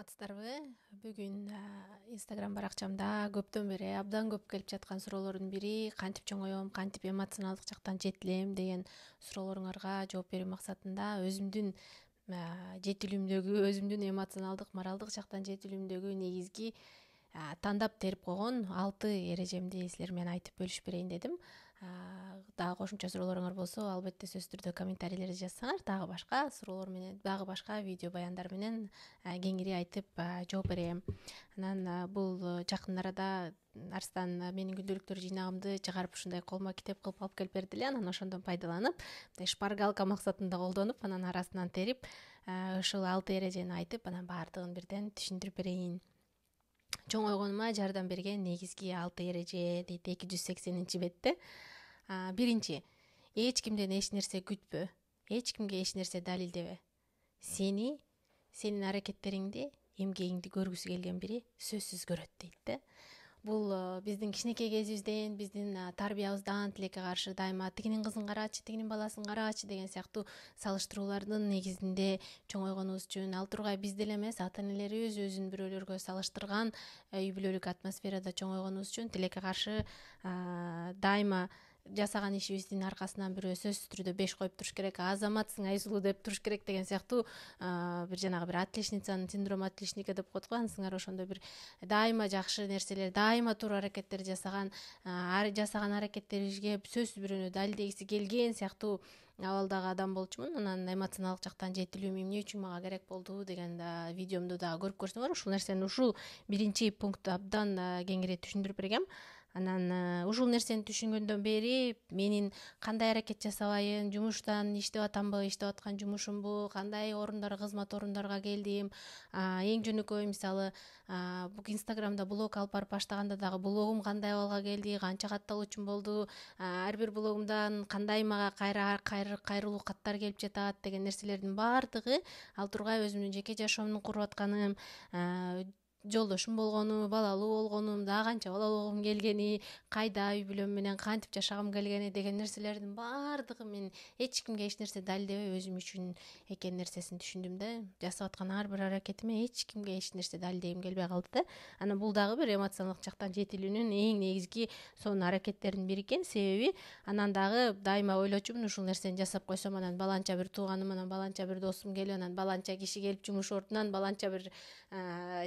Саламатсыздарбы? Бүгүн Instagram баракчамда көптөн бери абдан көп келип жаткан суроолордун бири кантип чоңоем, кантип эмоционалдык жактан жетилем деген суроолоруңарга жооп берүү максатында өзүмдүн жетилүүмдөгү, өзүмдүн эмоционалдык, моралдык жактан жетилүүмдөгү негизги тандап терип койгон 6 эрежемди силер менен айтып бөлүшүп берейин дедим. Дагы кошумча суроолоруңар болсо, албетте сөзсүз түрдө комментарийлерди жазсаңар, дагы башка суроолор менен, дагы башка видео баяндар менен кеңири айтып жооп берем. Анан бул жакын арада Арстан менин күндөлүктөр жыйнагымды чыгарып ушундай колума китеп кылып алып келип берди эле. Анан ошондон пайдаланып, мындай шпаргалка максатында колдонуп, анан арасынан терип, ушул 6 эрежени айтып, анан баардыгын бирден түшүндүрүп берейин. Чоңойгонума жардам берген негизги 6 эреже дейт 280 бетте. Биринчи, эч кимден эч нерсе күтпө, эч кимге эч нерсе далилдебе. Сенин аракеттериңди, эмгегиңди көргүсү келген бири сөзсүз көрөт дейт да. Бул биздин кичинекей кезибизден, биздин тарбиябыздан тилекке каршы дайыма тигинин кызын карачы, тигинин баласын карачы деген сыяктуу салыштыруулардын негизинде чоңойгонубуз үчүн, ал тургай биз деле эмес, ата энелерибиз өзүн бирөөлөргө салыштырган үй бүлөлүк атмосферада чоңойгонубуз үчүн тилекке каршы дайыма жасаган ишибиздин аркасынан бирөө сөзсүз түрдө 5 коюп туруш керек, азаматсың, Айсулуу деп туруш керек деген сыяктуу бир жанагы бир отличницанын синдрому отличника деп коет го, анысыңар ошондой бир дайыма жакшы нерселер, дайыма туура аракеттер жасаган аракеттерибизге сөзсүз бирөөнү далилдегиси келген сыяктуу абалдагы адам болчумун. Анан эмоционалдык жактан жетилүүм эмне үчүн мага керек болду деген видеомду дагы көрүп көрсөңөр, ушул нерсени ушул биринчи пунктта абдан кеңири түшүндүрүп бергем. Анан ушул нерсени түшүнгөндөн бери менин кандай аракет жасабайын, жумуштан иштеп атамбы, иштеп аткан жумушумбу, кандай кызмат орундарга келдим. Эң жөнөкөй мисалы, Инстаграмда блог алып барып баштаганда дагы блогум кандай абалга келди, канча катталуучум болду, ар бир блогумдан кандай мага кайрылуу каттар келип жатат деген нерселердин баардыгы ал тургай өзүмдүн жеке жашоомдун куруп атканын, жолдошум болгону, балалуу болгонум, дагы канча бала болгум келгени, кайда үй бүлөм менен кантип жашагым келгени деген нерселердин баардыгы мен эч кимге эч нерсе далилдебей өзүм үчүн экен нерсесин түшүндүм да. Жасап аткан ар бир аракетиме эч кимге эч нерсе далилдегим келбей калды да. Анан бул дагы бир эмоционалдык жактан жетилүүнүн эң негизги сонун аракеттеринин бири экен. Себеби анан дагы дайыма ойлочумун, ушул нерсени жасап койсом анан баланча бир тууганым, анан баланча бир досум келип, анан баланча киши келип жумуш ордунан, баланча бир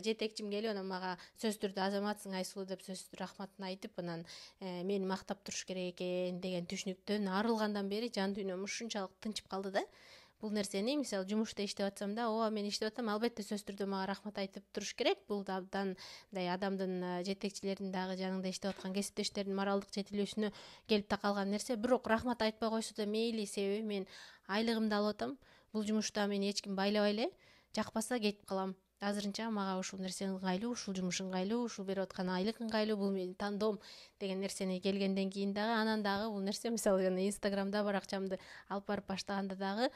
жетекчим келип, анан мага сөзсүз түрдө азаматсың, Айсулуу деп сөзсүз түрдө рахматын айтып, анан мени мактап туруш керек экен деген түшүнүктөн арылгандан бери жан дүйнөм ушунчалык тынчып калды да. Бул нерсени мисалы жумушта иштеп атсам да, ооба мен иштеп атам, албетте сөзсүз түрдө мага рахмат айтып туруш керек. Бул да абдан мындай адамдын, жетекчилердин дагы жаныңда иштеп аткан кесиптештердин моралдык жетилүүсүнө келип такалган нерсе. Бирок рахмат айтпай койсо да мейли, себеби мен айлыгымды алып атам. Бул жумушта мени эч ким байлабай эле, жакпаса кетип калам. Азырынча мага ушул нерсе ыңгайлуу, ушул жумуш ыңгайлуу, ушул берип аткан айлык ыңгайлуу, бул менин тандоом деген нерсени келгенден кийин дагы анан дагы бул нерсе мисалы жана Инстаграмда баракчамды алып барып баштаганда дагы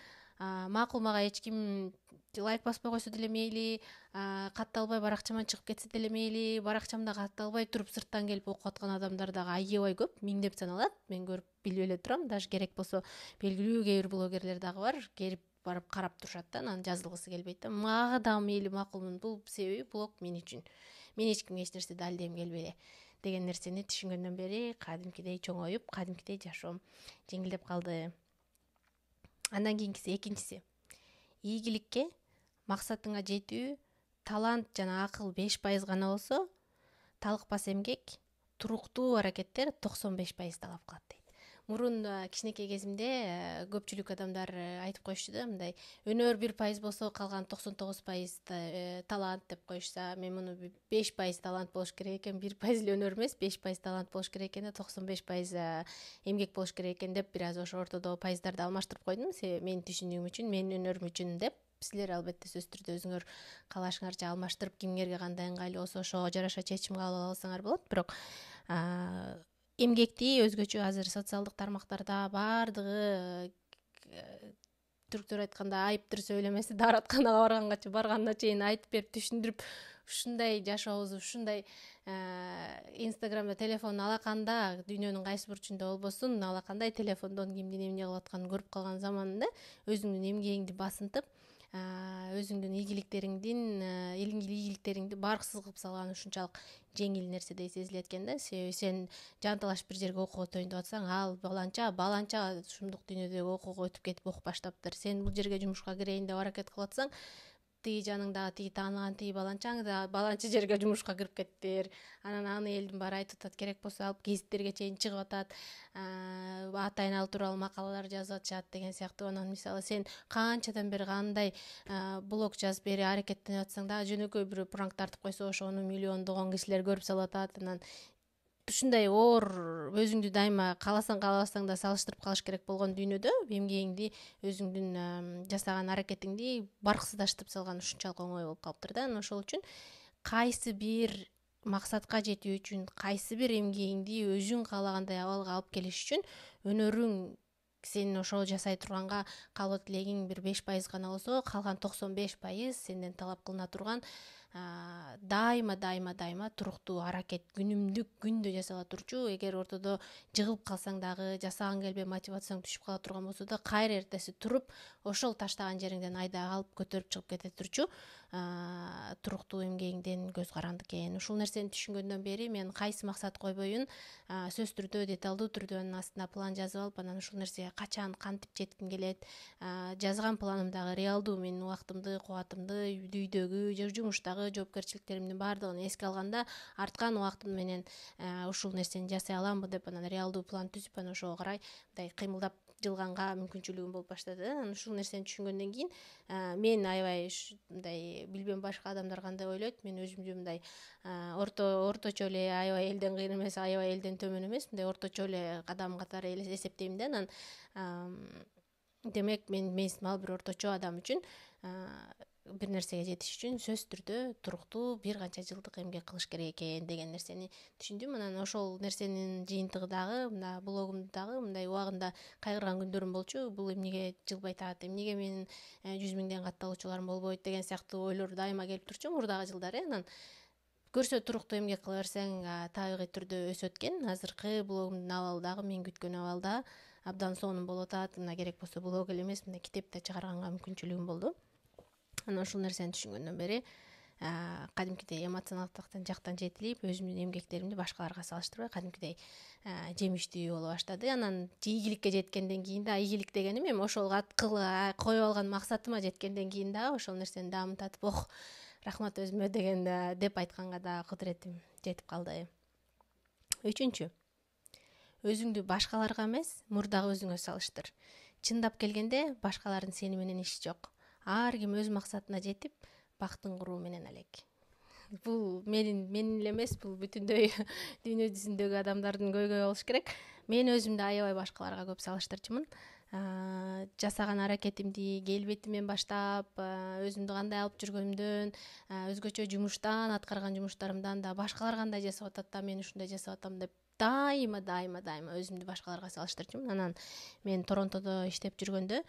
макул мага эч ким лайк баспай койсо деле мейли, катталбай баракчаман чыгып кетсе деле мейли, баракчамда катталбай туруп сырттан келип окуп аткан адамдар дагы аябай көп, миңдеп саналат. Мен көрүп билбей эле турам, даже керек болсо белгилүү кээ бир блогерлер дагы бар, келип барып карап турушат да, анан жазылгысы келбейт да. Мага дагы мейли, макулмун. Бул себеби блог мен үчүн. Мен эч кимге эч нерсе далилдегим келбей эле деген нерсени түшүнгөндөн бери кадимкидей чоңоюп, кадимкидей жашоом жеңилдеп калды. Андан кийинкиси, экинчиси. Ийгиликке, максатыңа жетүү, талант жана акыл 5% гана болсо, талыкпас эмгек, туруктуу аракеттер 95% талап кылат дейт. Мурун кичинекей кезимде көпчүлүк адамдар айтып коюшчу да, мындай өнөр 1% болсо калган 99% талант деп коюшса, мен муну 5% талант болуш керек экен, 1% эле өнөр эмес, 5% талант болуш керек экен, 95% эмгек болуш керек экен деп бир аз ошо ортодо пайыздарды алмаштырып койдум. Себеби менин түшүнүгүм үчүн, менин өнөрүм үчүн деп. Силер албетте сөзсүз түрдө өзүңөр каалашыңарча алмаштырып, кимге кандай ыңгайлуу болсо ошого жараша чечим кабыл ала алсаңар болот. Бирок эмгекти өзгөчө азыр социалдык тармактарда баардыгы түрктөр айтканда айыптыр сөйлемеси, дааратканага барганына чейин айтып берип түшүндүрүп, ушундай жашообузду, ушундай Инстаграмда телефон алаканда, дүйнөнүн кайсы бурчунда болбосун, алакандай телефондон кимдин эмне кылып атканын көрүп калган заманында өзүңдүн эмгегиңди басынтып, өзүңдүн ийгиликтериңди барксыз кылып салган ушунчалык жеңил нерседей сезилет экен да. Себеби сен жанталашып бир жерге окууга отоюн деп атсаң, ал баланча ушундук дүйнөдөгү окууга өтүп кетип окуп баштаптыр. Сен бул жерге жумушка кирейин деп аракет кылып атсаң, тиги жаныңдагы тиги тааныган тиги баланчаң да баланча жерге жумушка кирип кеттир. Анан аны элдин баары айтып атат, керек болсо алып гезиттерге чейин чыгып атат, атайын ал тууралуу макалалар жазып атышат деген сыяктуу. Анан мисалы сен канчадан бери кандай блог жазып бери аракеттенип атсаң да, жөнөкөй бирөө пранк тартып койсо ошону миллиондогон кишилер көрүп салып атат. Анан ушундай оор өзүңдү дайыма кааласаң каалабасаң да салыштырып калыш керек болгон дүйнөдө эмгегиңди, өзүңдүн жасаган аракетиңди барксыздаштырып салган ушунчалык оңой болуп калыптыр да. Ошол үчүн кайсы бир максатка жетүү үчүн, кайсы бир эмгегиңди өзүң каалагандай абалга алып келиш үчүн өнөрүң сен ошол жасай турганга калбоо тилегиң бир 5% гана болсо, калган 95% сенден талап кылына турган дайыма туруктуу аракет, күндө жасала турчу. Эгер ортодо жыгылып калсаң дагы, жасагың келбей мотивацияң түшүп кала турган болсо да, кайра эртеси туруп ошол таштаган жериңден айда алып көтөрүп чыгып кете турчу туруктуу эмгегиңден көз каранды экен. Ушул нерсени түшүнгөндөн бери мен кайсы максат койбоюн сөзсүз түрдө, деталдуу түрдө анын астына план жазып алып, анан ушул нерсеге качан кантип жетким келет, жазган планымдагы реалдуу менин убактымды, кубатымды, үйдөгү же жумуштагы жоопкерчиликтеримдин баардыгын эске алганда, арткан убактым менен ушул нерсени жасай аламбы деп анан реалдуу план түзүп, анан ошого карай мындай кыймылдап жылганга мүмкүнчүлүгүм болуп баштады. Анан ушул нерсени түшүнгөндөн кийин мен аябай мындай билбейм башка адамдар кандай ойлойт, мен өзүмдү мындай орточо эле, аябай элден кыйын эмес, аябай элден төмөн эмес, мындай орточо эле адам катары эсептейм да. Анан демек менин ал бир орточо адам үчүн бир нерсеге жетиш үчүн сөзсүз түрдө туруктуу бир канча жылдык эмгек кылыш керек экен деген нерсени түшүндүм. Анан ошол нерсенин жыйынтыгы дагы мына блогумду дагы мындай убагында кайгырган күндөрүм болчу. Бул эмнеге жылбай атат, эмнеге менин 100 000ден катталуучуларым болбойт деген сыяктуу ойлор дайыма келип турчу мурдагы жылдары. Анан көрсө туруктуу эмгек кыла берсең табигый түрдө өсөт экен. Азыркы блогумдун абалы дагы мен күткөн абалда абдан сонун болуп атат. Мына керек болсо блог эле эмес, мындай китеп да чыгарганга мүмкүнчүлүгүм болду. Анан ушул нерсени түшүнгөндөн бери кадимкидей эмоционалдык жактан жетилип, өзүмдүн эмгектеримди башкаларга салыштырбай кадимкидей жемиштүү боло баштады. Анан ийгиликке жеткенден кийин да, ийгилик дегеним эми ошол коюп алган максатыма жеткенден кийин да ошол нерсени даамытатып, рахмат өзүмө деген деп айтканга да кудуретим жетип калды. 3. Өзүңдү башкаларга эмес, мурдагы өзүңө салыштыр. Чындап келгенде башкалардын сени менен иши жок. Ар ким өз максатына жетип, бактын куруу менен алек. Бул менин эле эмес, бул бүтүндөй дүйнө жүзүндөгү адамдардын көйгөйү болуш керек. Мен өзүмдү аябай башкаларга көп салыштырчумун. Жасаган аракетимди келбетимен баштап, өзүмдү кандай алып жүргөнүмдөн, өзгөчө жумуштан, аткарган жумуштарымдан да башкалар кандай жасап атат да мен ушундай жасап атам деп дайыма өзүмдү башкаларга салыштырчумун. Анан мен Торонтодо иштеп жүргөндө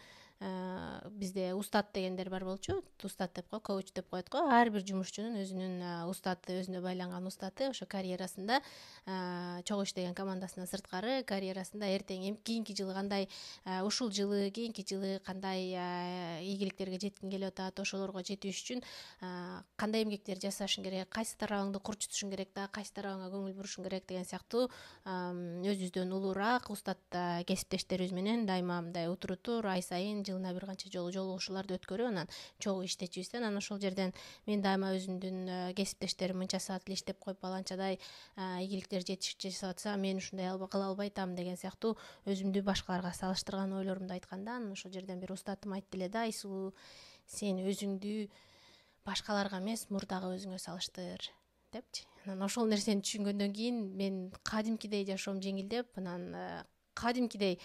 бизде устат дегендер бар болчу. Устат деп коуч деп коет го. Ар бир жумушчунун өзүнүн устаты, өзүнө байланган устаты. Ошо карьерасында чогуу иштеген командасынан сырткары карьерасында эртең кийинки жылы кандай, ушул жылы, кийинки жылы кандай ийгиликтерге жеткиң келип атат, ошолорго жетиш үчүн кандай эмгектер жасашың керек, кайсы тарабыңды курч тутушуң керек да, кайсы тарабыңа көңүл бурушуң керек деген сыяктуу өзүбүздөн улуураак устат кесиптештерибиз менен дайыма мындай утур ай сайын жылына бир канча жолу жолугушууларды өткөрүп, анан чогуу иштечүбүз да. Анан ошол жерден мен дайыма өзүмдүн кесиптештерим мынча саат эле иштеп коюп баланчадай ийгиликтер жасап атса, мен ушундай кыла албайтам деген сыяктуу өзүмдү башкаларга салыштырган ойлорумду айтканда, анан ошол жерден бир устатым айтты эле да: Айсулуу, сен өзүңдү башкаларга эмес, мурдагы өзүңө салыштыр депчи. Анан ошол нерсени түшүнгөндөн кийин мен кадимкидей жашоом жеңилдеп, анан кадимкидей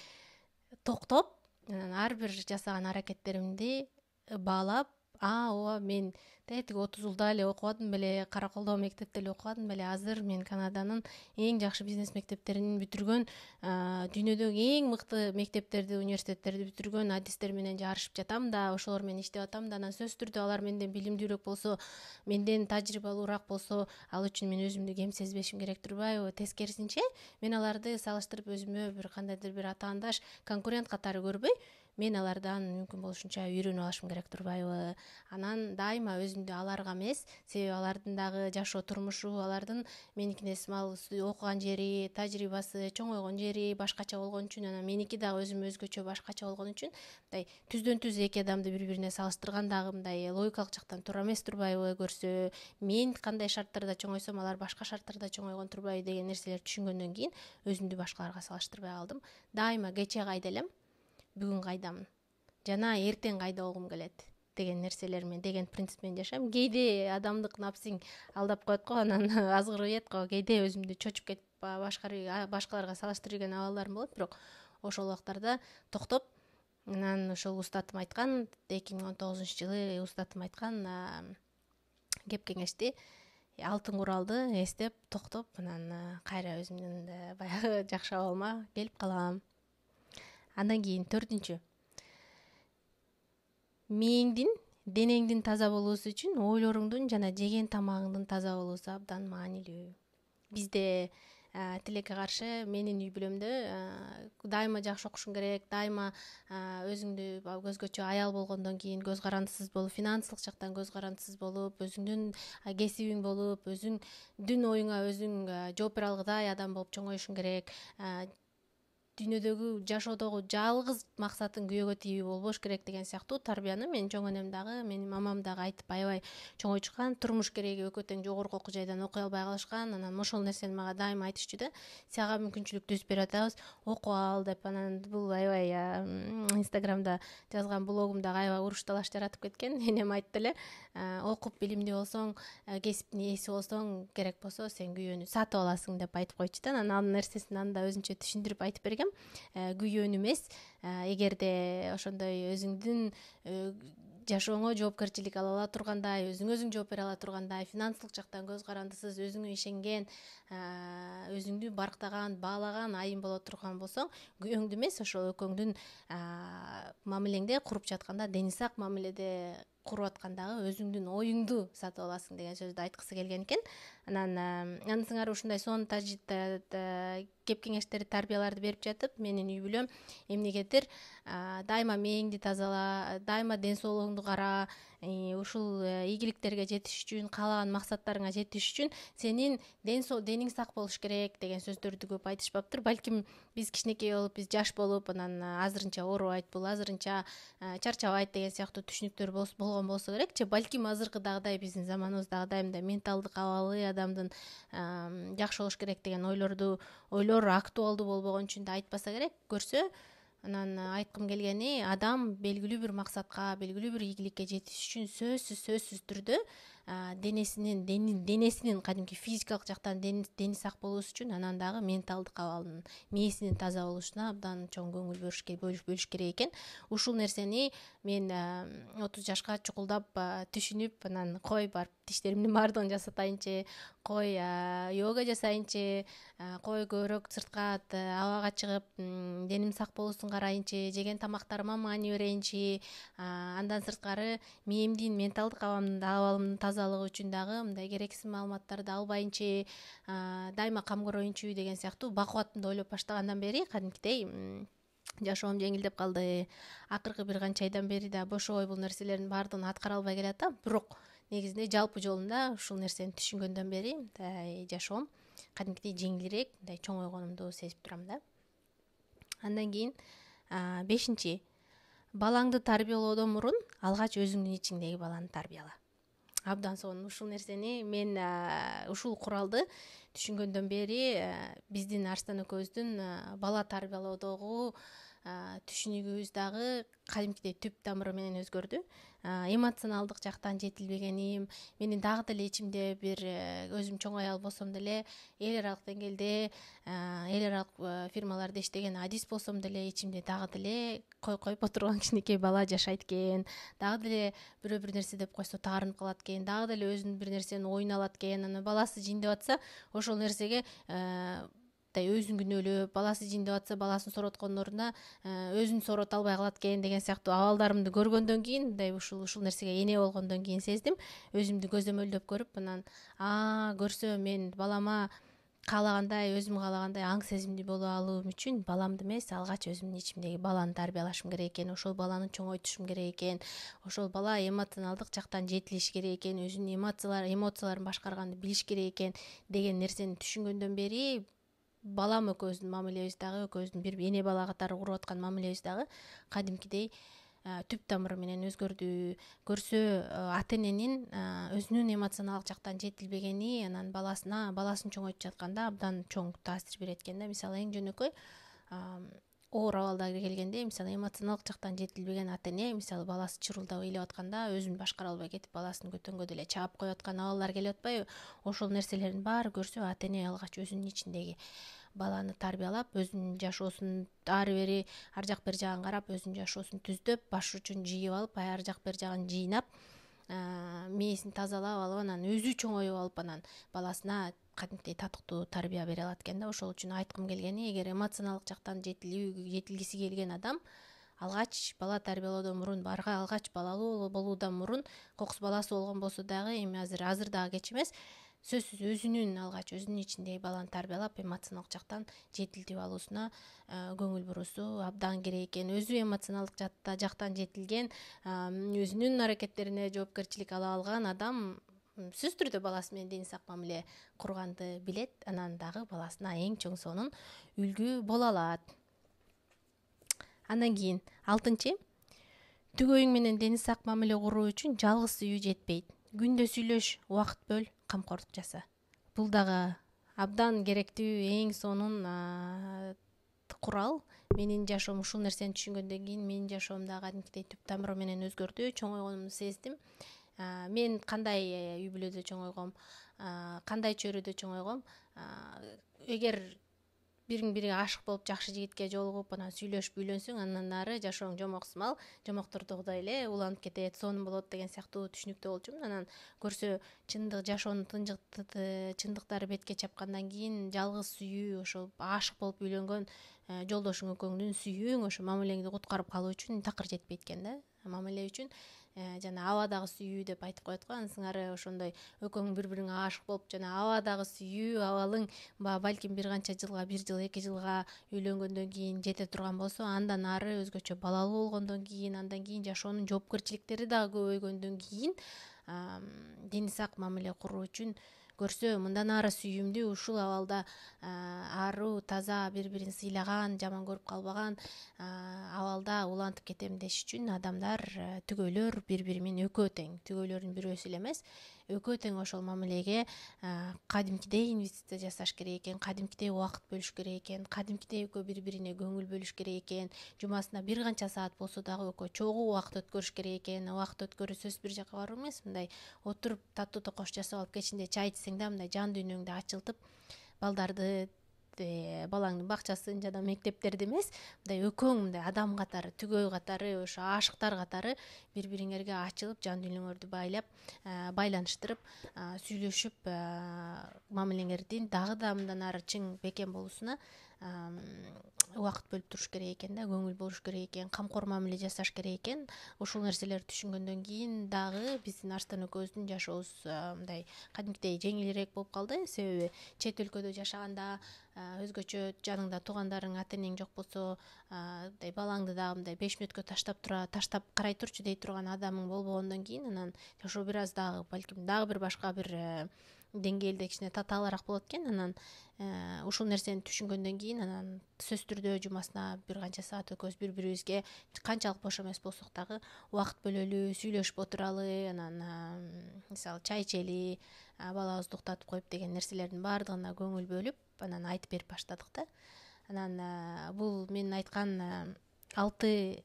токтоп, анан ар бир жасаган аракеттеримди баалап, ооба мен тиги 30 жылда эле окубадым беле, Караколдоо мектепте эле окубадым беле, азыр мен Канаданын эң жакшы бизнес мектептерин бүтүргөн, дүйнөдөгү эң мыкты мектептерди, университеттерди бүтүргөн адистер менен жарышып жатам да, ошолор менен иштеп атам да. Анан сөзсүз түрдө алар менден билимдүүрөөк болсо, менден тажрыйбалуураак болсо, ал үчүн мен өзүмдү кем сезбешим керек турбайбы? Тескерисинче, мен аларды салыштырып өзүмө бир кандайдыр бир атаандаш конкурент катары көрбөй, мен алардан мүмкүн болушунча үйрөнүп алышым керек турбайбы. Анан дайыма өзүмдү аларга эмес, себеби алардын дагы жашоо турмушу, алардын меникине ысмал окуган жери, тажрыйбасы, чоңойгон жери башкача болгон үчүн, анан меники дагы өзгөчө башкача болгон үчүн мындай түздөн түз эки адамды бири бирине салыштырган дагы мындай логикалык жактан туура эмес турбайбы, көрсө мен кандай шарттарда чоңойсом алар башка шарттарда чоңойгон турбайбы деген нерселерди түшүнгөндөн кийин өзүмдү башкаларга салыштырбай калдым. Дайыма кечээ кайда элем, бүгүн кайдамын жана эртең кайда болгум келет деген нерселер менен, деген принцип менен жашайм. Кээде адамдык напсиң алдап коет го, анан азгырып ийет го, кээде өзүмдү чочуп кетип башкаларга салыштырып жүргөн абалдарым болот, бирок ошол убактарда токтоп, анан ошол устатым айткан 2019-жылы устатым айткан кеп кеңешти, алтын куралды эстеп токтоп, анан кайра өзүмдүн баягы жакшы абалыма келип калам. Андан кийин 4-үнчү, мээңдин, денеңдин таза болуусу үчүн ойлоруңдун жана жеген тамагыңдын таза болуусу абдан маанилүү. Бизде тилекке каршы менин үй бүлөмдө дайыма жакшы окушуң керек, дайыма өзүңдү өзгөчө аял болгондон кийин көз карандысыз болуп, финансылык жактан көз карандысыз болуп, өзүңдүн кесибиң болуп, өзүңдүн оюңа өзүң жооп бере алгыдай адам болуп чоңоюшуң керек. Дүйнөдөгү жашоодогу жалгыз максатың күйөөгө тийүү болбош керек деген сыяктуу тарбияны менин чоң энем дагы, менин мамам дагы айтып аябай чоңойтушкан. Турмуш кереги экөө тең жогорку окуу жайдан окуй албай калышкан. Анан ошол нерсени мага дайыма айтышчу да, сага мүмкүнчүлүк түзүп берип атабыз, окуп ал деп. Анан бул аябай инстаграмда жазган блогумдагы аябай уруш талаш жаратып кеткен. Энем айтты эле, окуп билимдүү болсоң, кесиптин ээси болсоң, керек болсо сен күйөөнү сатып аласың деп айтып койчу да. Анан анын нерсесин анда өзүнчө түшүндүрүп айтып бергем. Күйөөнү эмес, эгерде ошондой өзүңдүн жашооңо жоопкерчилик ала тургандай, өзүң жооп бере ала тургандай, финансылык жактан көз карандысыз, өзүңө ишенген, өзүңдү барктаган, баалаган айым боло турган болсоң, күйөөңдү эмес, ошол экөөңдүн мамилеңде куруп жатканда, дени сак мамиледе куруп аткандагы өзүңдүн оюңду сатып аласың деген сөздү айткысы келген экен. Анан сыңары ушундай сонун кеп кеңештерди, тарбияларды берип жатып, менин үй бүлөм эмнегедир дайыма мээңди тазала, дайыма ден соолугуңду кара, ушул ийгиликтерге жетиш үчүн, каалаган максаттарыңа жетиш үчүн сенин дениң сак болуш керек деген сөздөрдү көп айтышпаптыр. Балким биз кичинекей болуп, биз жаш болуп, анан азырынча оорубайт бул, азырынча чарчабайт деген сыяктуу түшүнүктөр болгон болсо керек, же балким азыркыдагыдай биздин заманыбыздагыдай мындай менталдык абалы адамдын жакшы болуш керек деген ойлор актуалдуу болбогон үчүн да айтпаса керек, көрсө. Анан айткым келгени, адам белгилүү бир максатка, белгилүү бир ийгиликке жетиш үчүн сөзсүз түрдө денесинин кадимки физикалык жактан дени сак болуусу үчүн, анан дагы менталдык абалынын, мээсинин таза болушуна абдан чоң көңүл бөлүш керек экен. Ушул нерсени мен 30 жашка чукулдап түшүнүп, анан кой барып тиштеримдин баардыгын жасатайынчы, кой йога жасайынчы, кой көбүрөөк сыртка абага чыгып деним сак болуусун карайынчы, жеген тамактарыма маани берейинчи, андан сырткары мээмдин менталдык абалымдын тазалыгы үчүн дагы мындай керексиз маалыматтарды албайынчы, дайыма кам короюнчу деген сыяктуу бакубатымды ойлоп баштагандан бери кадимкидей жашоом жеңилдеп калды. Акыркы бир канча айдан бери да бошой бул нерселердин баардыгын аткара албай келатам, бирок негизинде жалпы жолунда ушул нерсени түшүнгөндөн бери мындай жашоом кадимкидей жеңилирээк, мындай чоңойгонумду сезип турам да. Андан кийин 5-чи, балаңды тарбиялоодон мурун алгач өзүңдүн ичиңдеги баланы тарбияла. Абдан сонун. Ушул нерсени мен ушул куралды түшүнгөндөн бери биздин Арстан экөөбүздүн бала тарбиялоодогу түшүнүгүбүз дагы кадимкидей түп тамыры менен өзгөрдү. Эмоционалдык жактан жетилбегеним, менин дагы деле ичимде бир өзүм чоң аял болсом деле, эл аралык деңгээлде эл аралык фирмаларда иштеген адис болсом деле, ичимде дагы деле коюп отурган кичинекей бала жашайт экен, дагы деле бирөө бир нерсе деп койсо таарынып калат экен, дагы деле өзүнүн бир нерсени оюна алат экен. Анан баласы жиндеп атса, ошол нерсеге өзүн күнөөлөп, баласы жиндеп атса, баласын сороткондун ордуна өзүн сороото албай калат экен деген сыяктуу абалдарымды көргөндөн кийин, мындай ушул нерсеге эне болгондон кийин сездим, өзүмдү көзөмөлдөп көрүп, анан көрсө мен балама каалагандай, өзүм каалагандай аң сезимдүү боло алуум үчүн баламды эмес, алгач өзүмдүн ичимдеги баланы тарбиялашым керек экен, ошол баланы чоңойтушум керек экен, ошол бала эмоционалдык жактан жетилиш керек экен, өзүнүн эмоцияларын башкарганды билиш керек экен деген нерсени түшүнгөндөн бери балам экөөбүздүн мамилебиз дагы, экөөбүздүн бир эне бала катары куруп аткан мамилебиз дагы кадимкидей түп тамыры менен өзгөрдү. Көрсө ата эненин өзүнүн эмоционалдык жактан жетилбегени анан баласын чоңойтуп жатканда абдан чоң таасир берет экен да. Мисалы эң жөнөкөй оор абалда келгенде, мисалы эмоционалдык жактан жетилбеген ата эне, мисалы баласы чырылдап ыйлап атканда өзүн башкара албай кетип баласын көтөнгө деле чаап коюп аткан абалдар келип атпайбы? Ошол нерселердин баары көрсө ата эне алгач өзүнүн ичиндеги баланы тарбиялап, өзүнүн жашоосун ары бери ар жак бер жагын карап, өзүнүн жашоосун түздөп, баш учун жыйып алып, ар жак бер жагын жыйнап, мээсин тазалап алып, анан өзү чоңоюп алып, анан баласына кадимкидей татыктуу тарбия бере алат экен да. Ошол үчүн айткым келгени, эгер эмоционалдык жактан жетилгиси келген адам алгач бала тарбиялоодон мурун, алгач балалуу болуудан мурун, кокус баласы болгон болсо дагы, эми азыр дагы кеч эмес, сөзсүз алгач өзүнүн ичиндеги баланы тарбиялап, эмоционалдык жактан жетилтип алуусуна көңүл буруусу абдан керек экен. Өзү эмоционалдык жактан жетилген, өзүнүн аракеттерине жоопкерчилик ала алган адам сөзсүз түрдө баласы менен ден сак мамиле курганды билет, анан дагы баласына эң чоң сонун үлгү боло алат. Андан кийин 6-чы, түгөйүң менен ден сак мамиле куруу үчүн жалгыз сүйүү жетпейт. Күндө сүйлөш, убакыт бөл, камкордук жаса. Бул дагы абдан керектүү, эң сонун курал. Менин жашоом ушул нерсени түшүнгөндөн кийин менин жашоом да кадимкидей түп тамыры менен өзгөрдү, чоңойгонумду сездим. Мен кандай үй бүлөдө чоңойгом, кандай чөйрөдө чоңойгом, эгер бириң бириге ашык болуп жакшы жигитке жолугуп анан сүйлөшүп үйлөнсөң, андан ары жашооң жомоксумал, жомоктордогудай эле уланып кетет, сонун болот деген сыяктуу түшүнүктө болчумун. Анан көрсө жашоонун чындыктары бетке чапкандан кийин жалгыз сүйүү, ошо ашык болуп үйлөнгөн жолдошуң экөөңдүн сүйүүң ошо мамилеңди куткарып калуу үчүн такыр жетпейт экен да. Мамиле үчүн жана абадагы сүйүү деп айтып коет го, анысыңары ошондой экөөң бири бириңе ашык болуп жана абадагы сүйүү абалың балким бир канча жылга, 1 жыл 2 жылга үйлөнгөндөн кийин жете турган болсо, андан ары өзгөчө балалуу болгондон кийин, андан кийин жашоонун жоопкерчиликтери дагы көбөйгөндөн кийин дени сак мамиле куруу үчүн көрсө мындан ары сүйүүмдүү ушул абалда аруу таза, бири бирин сыйлаган, жаман көрүп калбаган абалда улантып кетем деш үчүн адамдар, түгөйлөр бири бири менен экөө тең, түгөйлөрдүн бирөөсү эле эмес, экөө тең ошол мамилеге кадимкидей инвестиция жасаш керек экен, кадимкидей убакыт бөлүш керек экен, кадимкидей экөө бири бирине көңүл бөлүш керек экен, жумасына бир канча саат болсо дагы экөө чогуу убакыт өткөрүш керек экен. Убакыт өткөрүү сөзсүз бир жакка баруу эмес, мындай отуруп таттуу токош жасап алып кечинде чай ичсең да, мындай жан дүйнөңдү ачылтып, балдарды, балаңдын бакчасын жана мектептерди эмес, мындай экөөң мындай адам катары, түгөй катары, ошо ашыктар катары бири бириңерге ачылып, жан дүйнөңөрдү байланыштырып, сүйлөшүп, мамилеңердин дагы да мындан ары чың бекем болуусуна убакыт бөлүп туруш керек экен да, көңүл буруш керек экен, камкор мамиле жасаш керек экен. Ушул нерселерди түшүнгөндөн кийин дагы биздин Арстан экөөбүздүн жашообуз мындай кадимкидей жеңилирээк болуп калды. Себеби чет өлкөдө жашаганда өзгөчө жаныңда туугандарың, ата энең жок болсо, мындай балаңды дагы мындай 5 мүнөткө таштап карай турчу дей турган адамың болбогондон кийин, анан жашоо бир аз дагы балким дагы бир башка бир деңгээлде кичине татаалыраак болот экен. Анан ушул нерсени түшүнгөндөн кийин, анан сөзсүз түрдө жумасына бир канча саат экөөбүз бири бирибизге канчалык бош эмес болсок дагы убакыт бөлөлү, сүйлөшүп отуралы, анан мисалы чай ичели, балабызды уктатып коюп деген нерселердин баардыгына көңүл бөлүп, анан айтып берип баштадык да. Анан бул менин айткан 6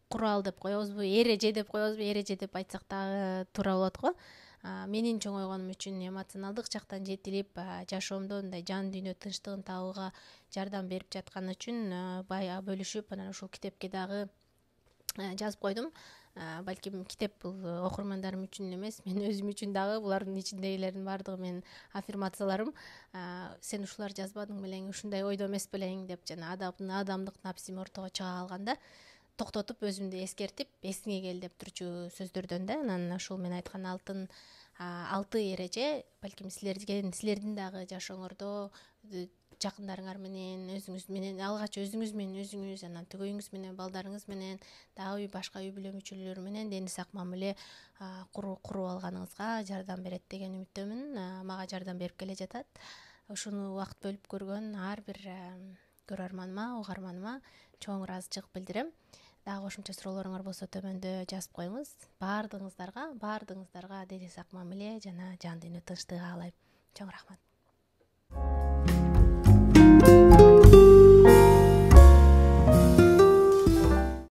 курал деп коебузбу, эреже деп коебузбу, эреже деп айтсак дагы туура болот го. Менин чоңойгонум үчүн эмоционалдык жактан жетилип, жашоомдо мындай жан дүйнө тынчтыгын табууга жардам берип жатканы үчүн бая бөлүшүп, анан ушул китепке дагы жазып койдум. Балким китеп бул окурмандарым үчүн эмес, мен өзүм үчүн дагы, булардын ичиндегилердин баардыгы менин аффирмацияларым. Сен ушулар жазбадың белең, ушундай ойдо эмес белең деп, жана адамдык напсим ортого чыга калганда токтотуп өзүмдү эскертип, эсиңе кел деп турчу сөздөрдөн да. Анан ушул мен айткан 6 эреже балким силердин дагы жашооңордо жакындарыңар менен өзүңүз менен алгач өзүңүз менен өзүңүз анан төгөйүңүз менен балдарыңыз менен дагы башка үй бүлө мүчөлөрү менен дени сак мамиле куруп алганыңызга жардам берет деген үмүттөмүн. Мага жардам берип келе жатат. Ушуну убакыт бөлүп көргөн ар бир көрөрманыма, угарманыма чоң ыраазычылык билдирем. Дагы кошумча суроолоруңар болсо төмөндө жазып коюңуз. Баардыгыңыздарга дени сак мамиле жана жан дүйнө тынчтыгы каалайм. Чоң рахмат.